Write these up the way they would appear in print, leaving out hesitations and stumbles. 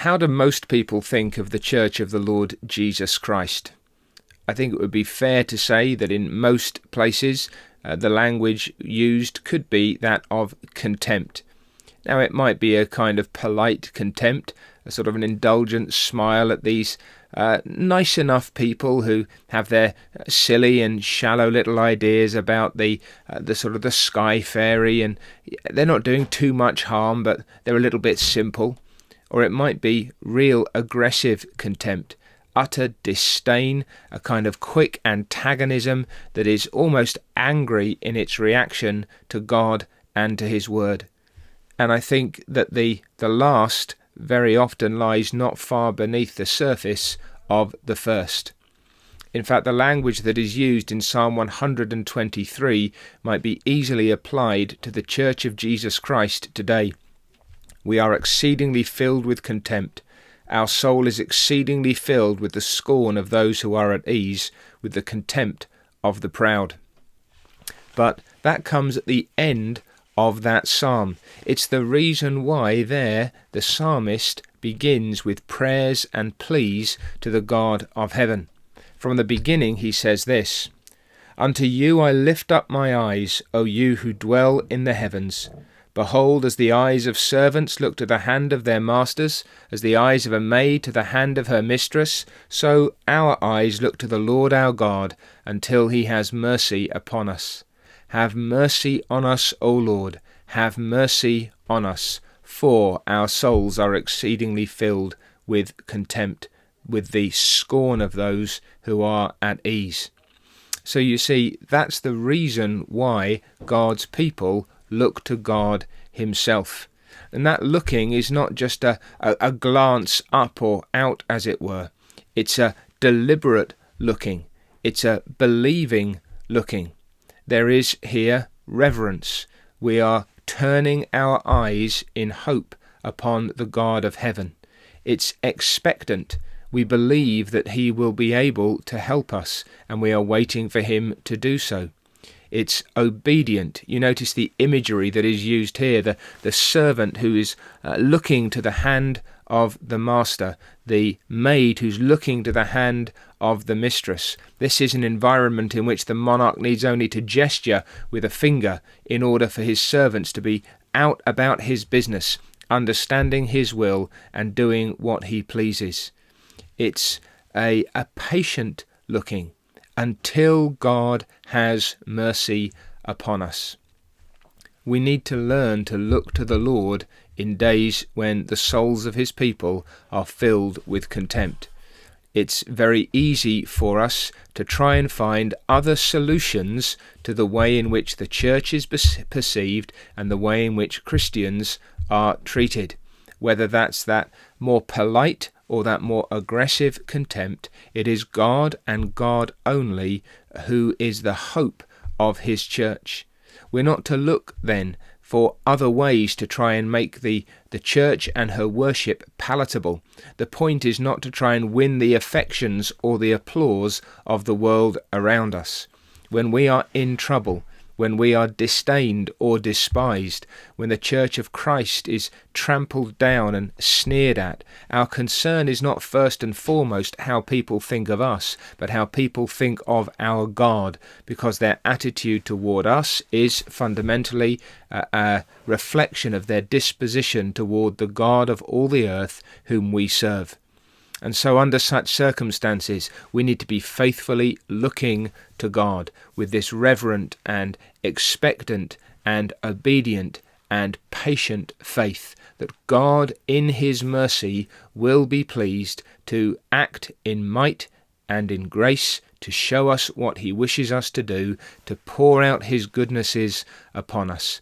how do most people think of the Church of the Lord Jesus Christ? I think it would be fair to say that in most places the language used could be that of contempt. Now, it might be a kind of polite contempt, a sort of an indulgent smile at these nice enough people who have their silly and shallow little ideas about the sort of the sky fairy, and they're not doing too much harm, but they're a little bit simple. Or it might be real aggressive contempt, utter disdain, a kind of quick antagonism that is almost angry in its reaction to God and to his word. And I think that the last very often lies not far beneath the surface of the first. In fact, the language that is used in Psalm 123 might be easily applied to the Church of Jesus Christ today. We are exceedingly filled with contempt. Our soul is exceedingly filled with the scorn of those who are at ease, with the contempt of the proud. But that comes at the end of that psalm. It's the reason why there the psalmist begins with prayers and pleas to the God of heaven. From the beginning he says this: "Unto you I lift up my eyes, O you who dwell in the heavens. Behold, as the eyes of servants look to the hand of their masters, as the eyes of a maid to the hand of her mistress, so our eyes look to the Lord our God, until he has mercy upon us. Have mercy on us, O Lord, have mercy on us, for our souls are exceedingly filled with contempt, with the scorn of those who are at ease." So you see, that's the reason why God's people look to God himself. And that looking is not just a glance up or out, as it were. It's a deliberate looking. It's a believing looking. There is here reverence. We are turning our eyes in hope upon the God of heaven. It's expectant. We believe that he will be able to help us, and we are waiting for him to do so. It's obedient. You notice the imagery that is used here, the servant who is looking to the hand of the master, the maid who's looking to the hand of the mistress. This is an environment in which the monarch needs only to gesture with a finger in order for his servants to be out about his business, understanding his will and doing what he pleases. It's a patient looking until God has mercy upon us. We need to learn to look to the Lord in days when the souls of his people are filled with contempt. It's very easy for us to try and find other solutions to the way in which the church is perceived and the way in which Christians are treated. Whether that's that more polite or that more aggressive contempt, it is God and God only who is the hope of his church. We're not to look then for other ways to try and make the church and her worship palatable. The point is not to try and win the affections or the applause of the world around us. When we are in trouble, when we are disdained or despised, when the Church of Christ is trampled down and sneered at, our concern is not first and foremost how people think of us, but how people think of our God, because their attitude toward us is fundamentally a reflection of their disposition toward the God of all the earth whom we serve. And so under such circumstances, we need to be faithfully looking to God with this reverent and expectant and obedient and patient faith that God in his mercy will be pleased to act in might and in grace to show us what he wishes us to do, to pour out his goodnesses upon us.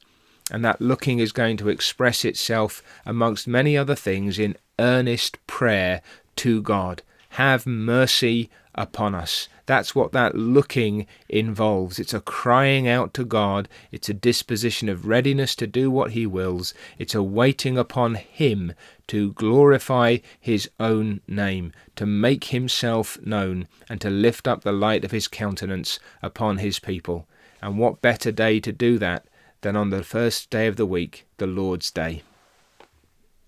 And that looking is going to express itself, amongst many other things, in earnest prayer to God. Have mercy upon us. That's what that looking involves. It's a crying out to God. It's a disposition of readiness to do what he wills. It's a waiting upon him to glorify his own name, to make himself known, and to lift up the light of his countenance upon his people. And what better day to do that than on the first day of the week, the Lord's Day.